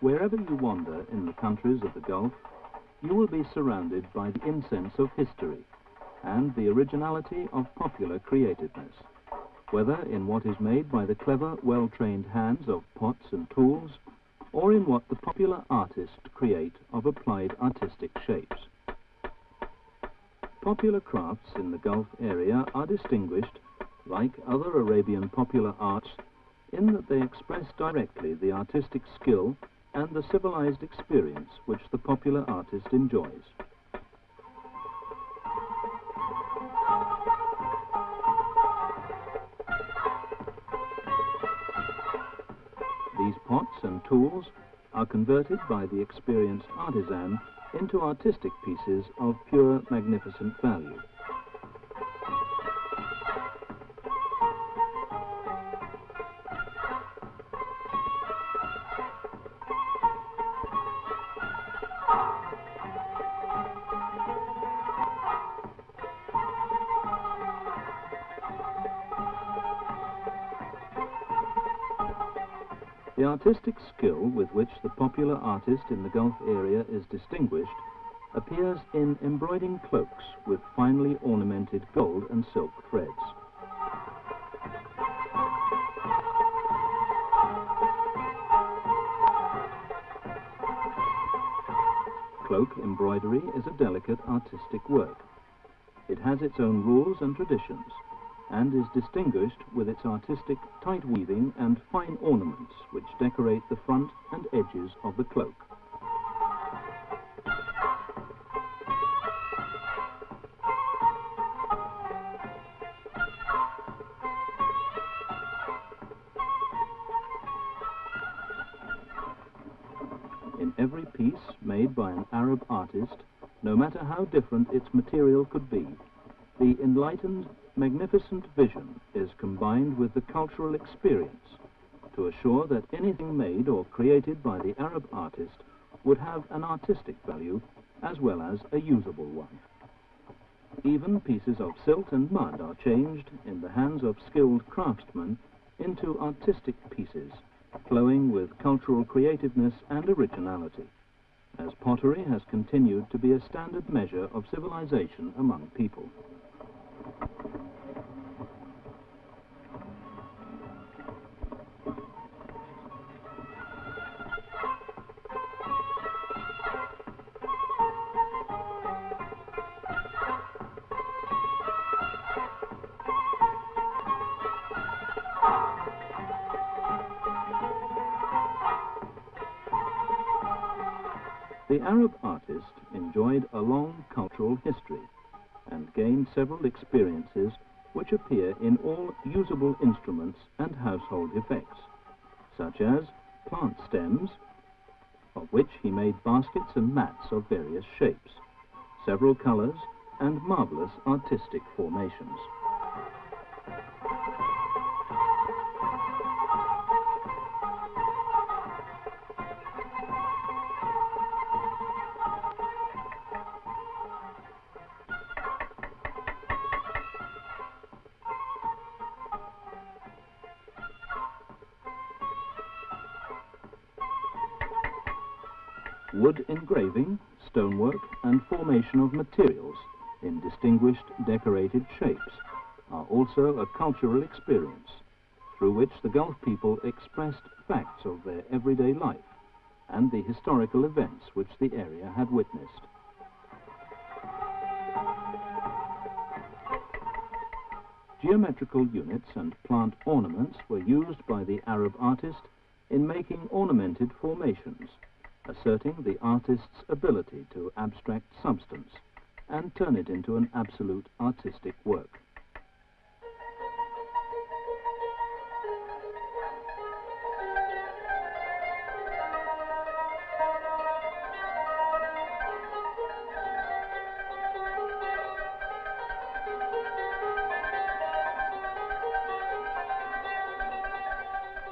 Wherever you wander in the countries of the Gulf, you will be surrounded by the incense of history and the originality of popular creativeness, whether in what is made by the clever, well-trained hands of pots and tools, or in what the popular artists create of applied artistic shapes. Popular crafts in the Gulf area are distinguished, like other Arabian popular arts, in that they express directly the artistic skill and the civilized experience which the popular artist enjoys. These pots and tools are converted by the experienced artisan into artistic pieces of pure, magnificent value. The artistic skill with which the popular artist in the Gulf area is distinguished appears in embroidering cloaks with finely ornamented gold and silk threads. Cloak embroidery is a delicate artistic work. It has its own rules and traditions, and is distinguished with its artistic tight weaving and fine ornaments which decorate the front and edges of the cloak. In every piece made by an Arab artist, no matter how different its material could be, the enlightened, magnificent vision is combined with the cultural experience to assure that anything made or created by the Arab artist would have an artistic value as well as a usable one. Even pieces of silt and mud are changed in the hands of skilled craftsmen into artistic pieces, flowing with cultural creativeness and originality, as pottery has continued to be a standard measure of civilization among people. The Arab artist enjoyed a long cultural history and gained several experiences which appear in all usable instruments and household effects, such as plant stems, of which he made baskets and mats of various shapes, several colors, and marvelous artistic formations. Wood engraving, stonework, and formation of materials in distinguished decorated shapes are also a cultural experience through which the Gulf people expressed facts of their everyday life and the historical events which the area had witnessed. Geometrical units and plant ornaments were used by the Arab artist in making ornamented formations, asserting the artist's ability to abstract substance and turn it into an absolute artistic work.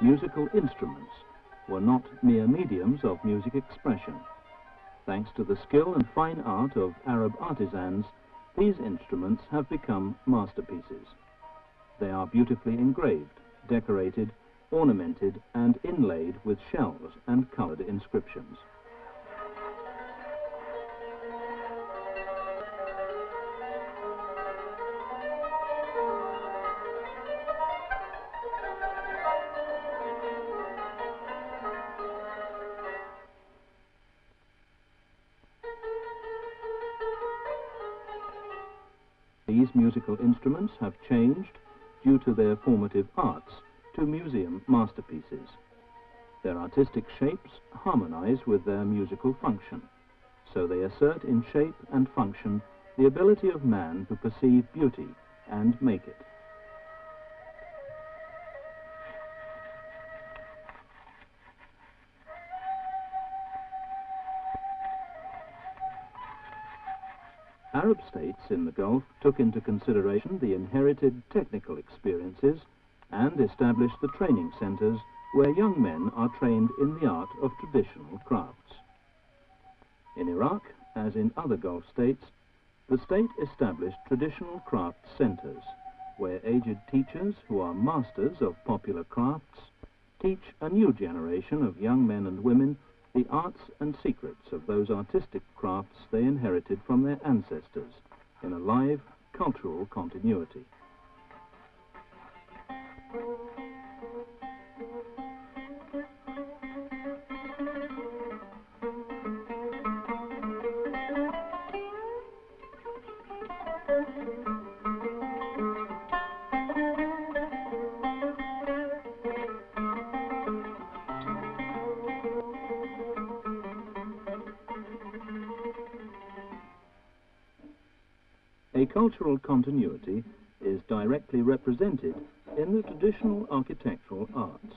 Musical instruments were not mere mediums of music expression. Thanks to the skill and fine art of Arab artisans, these instruments have become masterpieces. They are beautifully engraved, decorated, ornamented and inlaid with shells and coloured inscriptions. These musical instruments have changed, due to their formative arts, to museum masterpieces. Their artistic shapes harmonize with their musical function, so they assert in shape and function the ability of man to perceive beauty and make it. Arab states in the Gulf took into consideration the inherited technical experiences and established the training centers where young men are trained in the art of traditional crafts. In Iraq, as in other Gulf states, the state established traditional craft centers where aged teachers who are masters of popular crafts teach a new generation of young men and women the arts and secrets of those artistic crafts they inherited from their ancestors in a live cultural continuity. A cultural continuity is directly represented in the traditional architectural arts.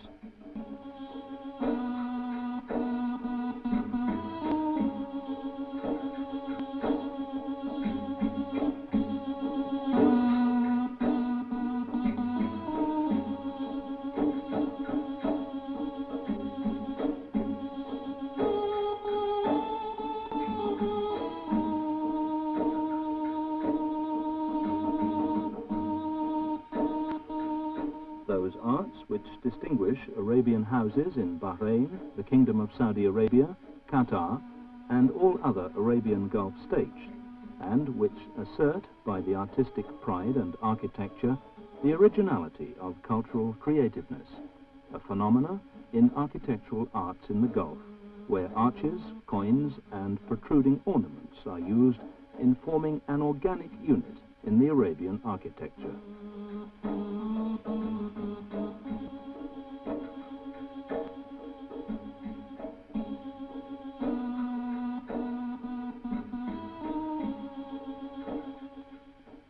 Those arts which distinguish Arabian houses in Bahrain, the Kingdom of Saudi Arabia, Qatar, and all other Arabian Gulf states, and which assert by the artistic pride and architecture the originality of cultural creativeness, a phenomena in architectural arts in the Gulf, where arches, coins, and protruding ornaments are used in forming an organic unit in the Arabian architecture.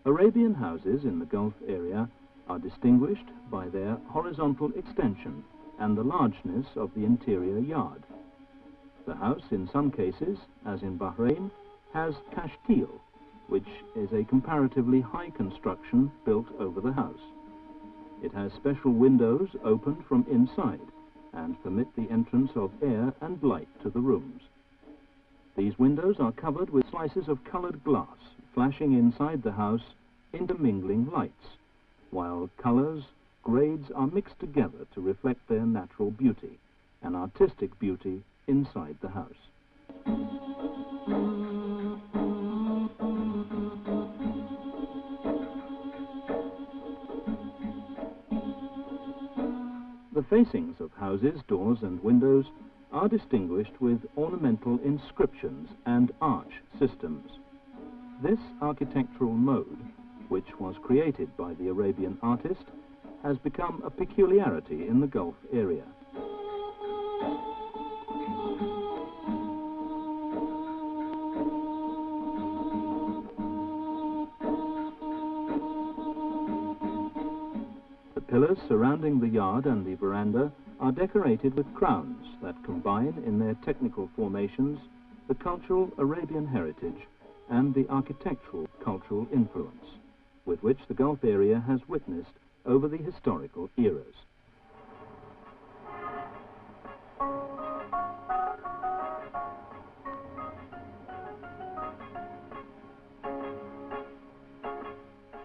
Arabian houses in the Gulf area are distinguished by their horizontal extension and the largeness of the interior yard. The house, in some cases, as in Bahrain, has kashtil, which is a comparatively high construction built over the house. It has special windows open from inside and permit the entrance of air and light to the rooms. These windows are covered with slices of colored glass, flashing inside the house intermingling lights, while colors, grades are mixed together to reflect their natural beauty, an artistic beauty inside the house. The facings of houses, doors and windows are distinguished with ornamental inscriptions and arch systems. This architectural mode, which was created by the Arabian artist, has become a peculiarity in the Gulf area. The pillars surrounding the yard and the veranda are decorated with crowns that combine in their technical formations the cultural Arabian heritage and the architectural cultural influence with which the Gulf area has witnessed over the historical eras.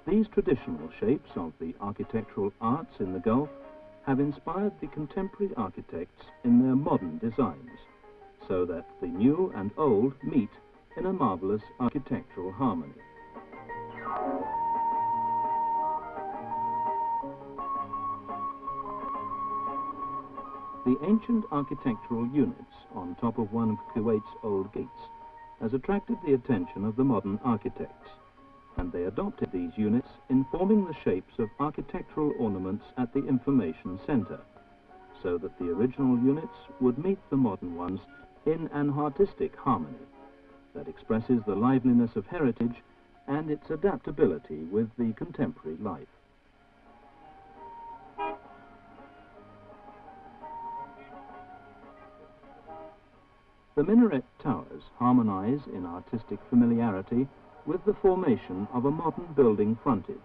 These traditional shapes of the architectural arts in the Gulf have inspired the contemporary architects in their modern designs, so that the new and old meet in a marvelous architectural harmony. The ancient architectural units on top of one of Kuwait's old gates has attracted the attention of the modern architects, and they adopted these units in forming the shapes of architectural ornaments at the information center, so that the original units would meet the modern ones in an artistic harmony that expresses the liveliness of heritage and its adaptability with the contemporary life. The minaret towers harmonize in artistic familiarity with the formation of a modern building frontage,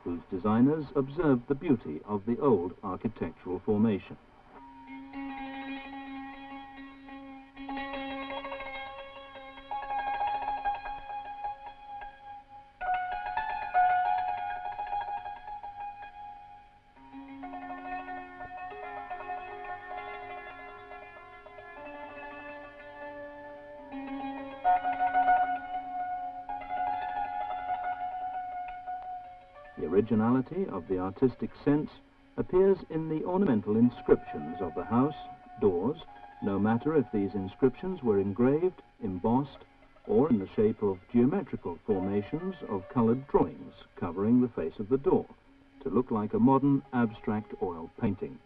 whose designers observed the beauty of the old architectural formation. The originality of the artistic sense appears in the ornamental inscriptions of the house doors, no matter if these inscriptions were engraved, embossed, or in the shape of geometrical formations of colored drawings covering the face of the door, to look like a modern abstract oil painting.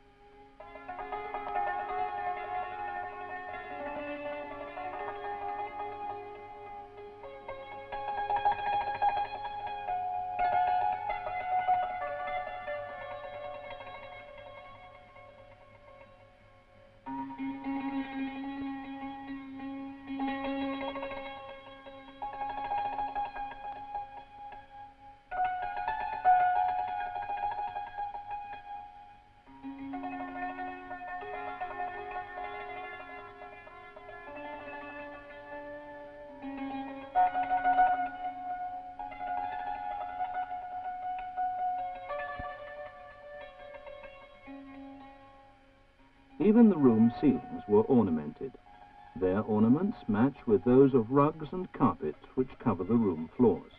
Even the room ceilings were ornamented. Their ornaments match with those of rugs and carpets which cover the room floors.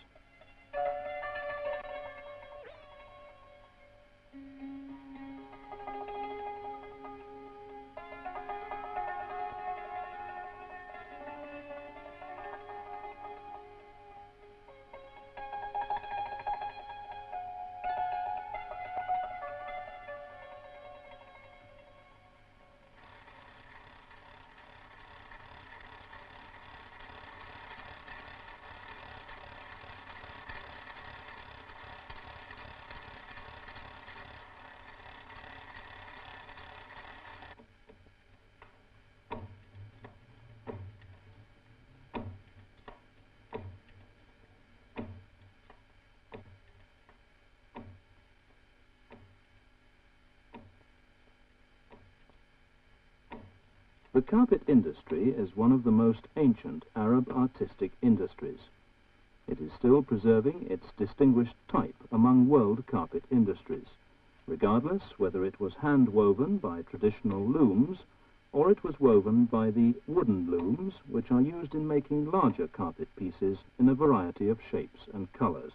The carpet industry is one of the most ancient Arab artistic industries. It is still preserving its distinguished type among world carpet industries, regardless whether it was hand-woven by traditional looms or it was woven by the wooden looms which are used in making larger carpet pieces in a variety of shapes and colors.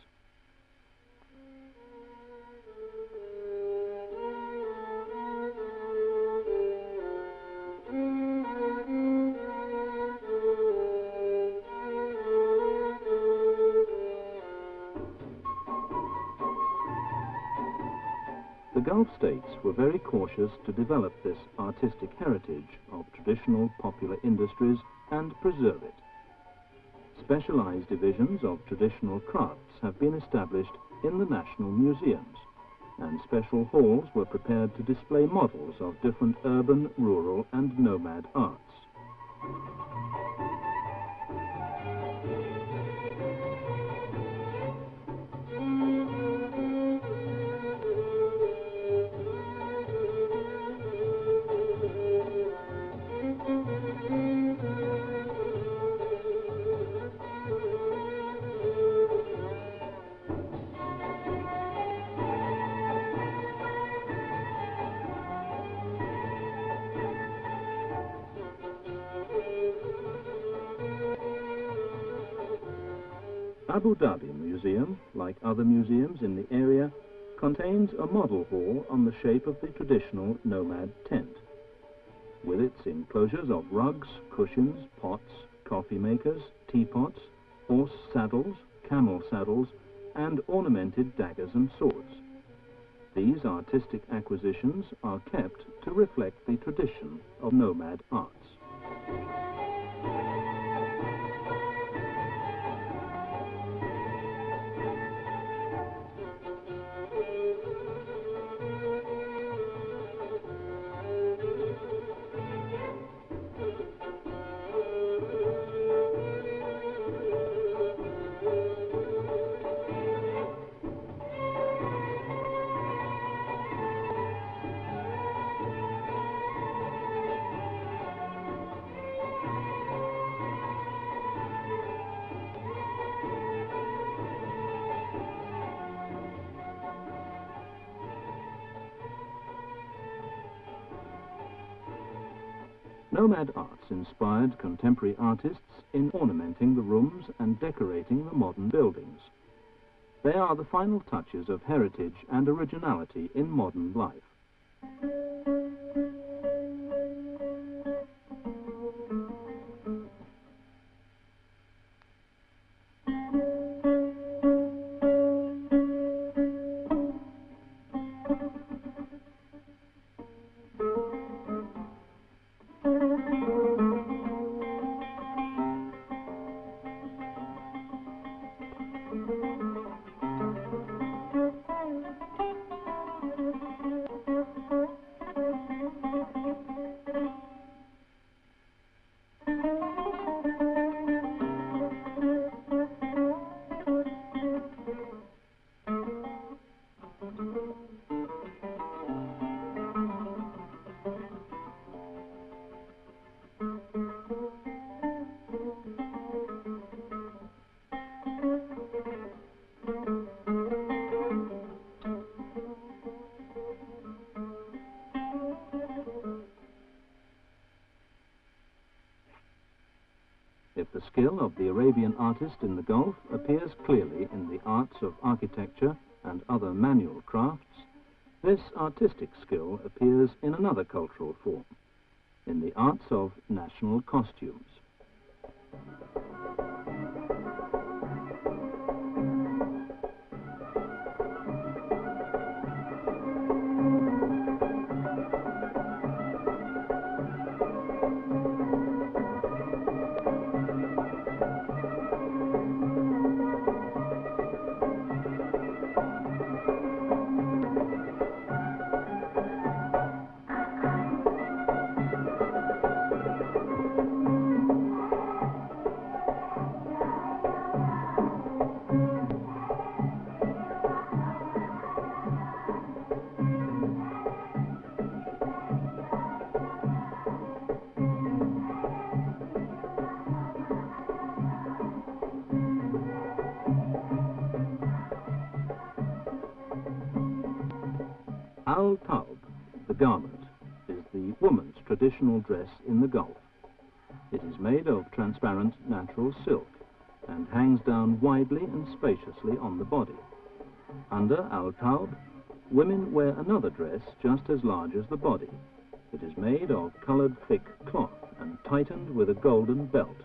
The Gulf states were very cautious to develop this artistic heritage of traditional popular industries and preserve it. Specialized divisions of traditional crafts have been established in the national museums, and special halls were prepared to display models of different urban, rural, and nomad arts. Abu Dhabi Museum, like other museums in the area, contains a model hall on the shape of the traditional nomad tent, with its enclosures of rugs, cushions, pots, coffee makers, teapots, horse saddles, camel saddles, and ornamented daggers and swords. These artistic acquisitions are kept to reflect the tradition of nomad arts. Nomad arts inspired contemporary artists in ornamenting the rooms and decorating the modern buildings. They are the final touches of heritage and originality in modern life. If the skill of the Arabian artist in the Gulf appears clearly in the arts of architecture and other manual crafts, this artistic skill appears in another cultural form, in the arts of national costumes. Al-Taub, the garment, is the woman's traditional dress in the Gulf. It is made of transparent natural silk and hangs down widely and spaciously on the body. Under Al-Taub, women wear another dress just as large as the body. It is made of colored thick cloth and tightened with a golden belt,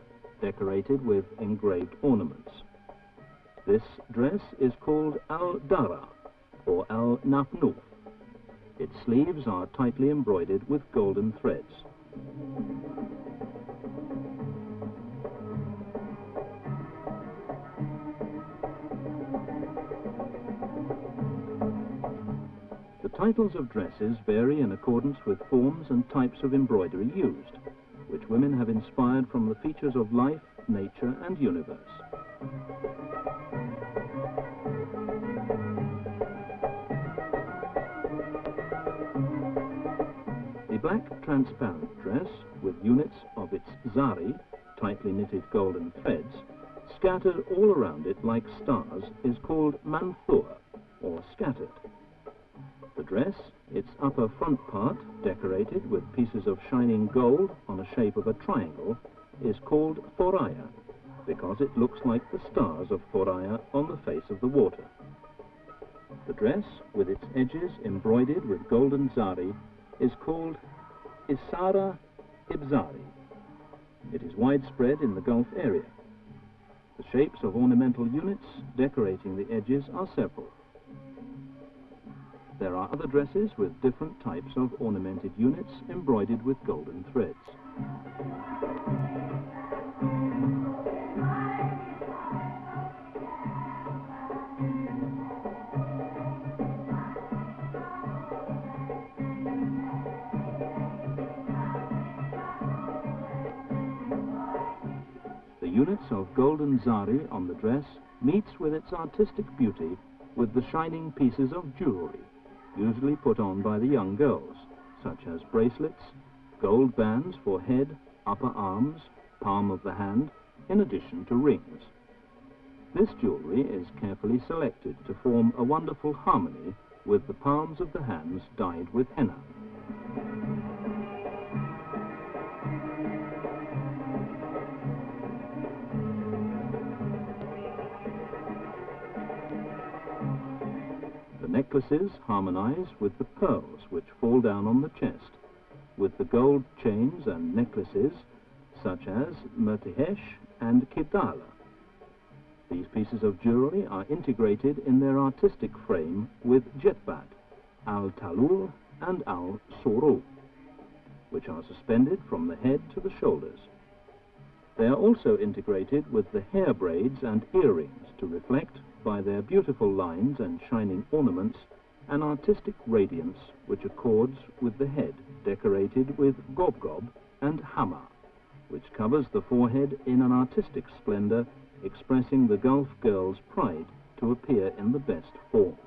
decorated with engraved ornaments. This dress is called Al-Dara, or Al-Nafnuf. Its sleeves are tightly embroidered with golden threads. The titles of dresses vary in accordance with forms and types of embroidery used, which women have inspired from the features of life, nature, and universe. The black transparent dress, with units of its zari, tightly knitted golden threads, scattered all around it like stars, is called manthur, or scattered. The dress, its upper front part, decorated with pieces of shining gold on a shape of a triangle, is called thoraya, because it looks like the stars of Thoraya on the face of the water. The dress, with its edges embroidered with golden zari, is called Isara Ibzari. It is widespread in the Gulf area. The shapes of ornamental units decorating the edges are several. There are other dresses with different types of ornamented units embroidered with golden threads. The units of golden zari on the dress meets with its artistic beauty with the shining pieces of jewelry, usually put on by the young girls, such as bracelets, gold bands for head, upper arms, palm of the hand, in addition to rings. This jewelry is carefully selected to form a wonderful harmony with the palms of the hands dyed with henna. The necklaces harmonize with the pearls which fall down on the chest, with the gold chains and necklaces such as Mertihesh and Kidala. These pieces of jewelry are integrated in their artistic frame with Jetbat, Al-Talul and Al-Suru, which are suspended from the head to the shoulders. They are also integrated with the hair braids and earrings to reflect, by their beautiful lines and shining ornaments, an artistic radiance which accords with the head decorated with Gobgob and Hama, which covers the forehead in an artistic splendor, expressing the Gulf girl's pride to appear in the best form.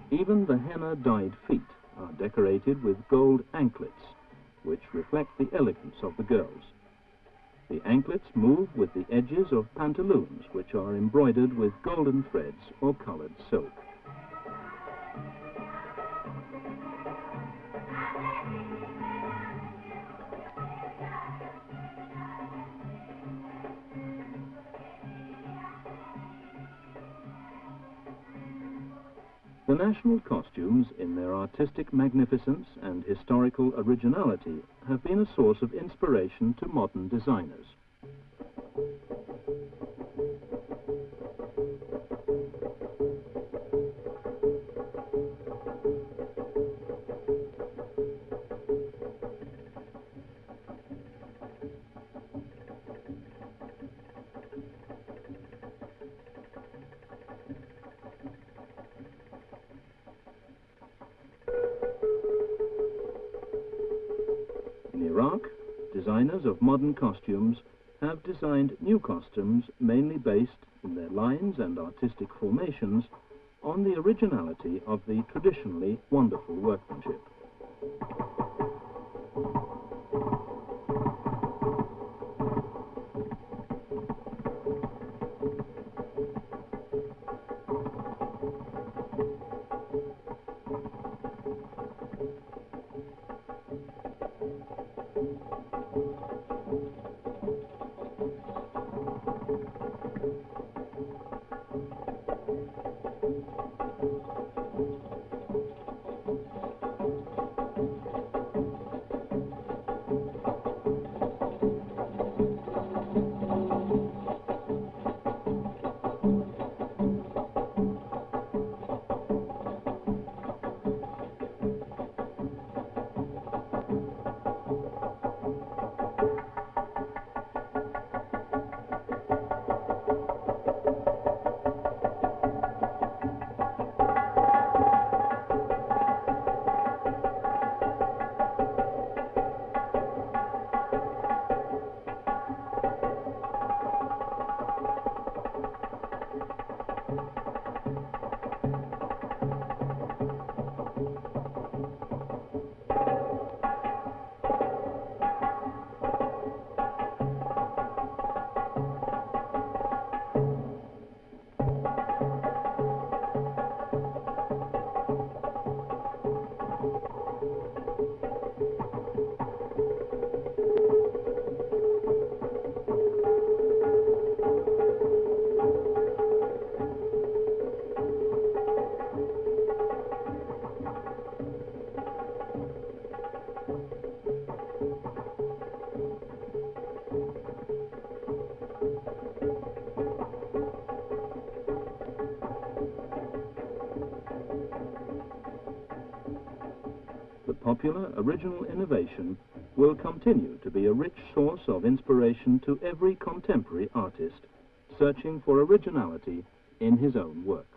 Even the henna-dyed feet are decorated with gold anklets, which reflect the elegance of the girls. The anklets move with the edges of pantaloons, which are embroidered with golden threads or colored silk. The national costumes, in their artistic magnificence and historical originality, have been a source of inspiration to modern designers. In Iraq, designers of modern costumes have designed new costumes mainly based in their lines and artistic formations on the originality of the traditionally wonderful workmanship. popular, original innovation will continue to be a rich source of inspiration to every contemporary artist searching for originality in his own works.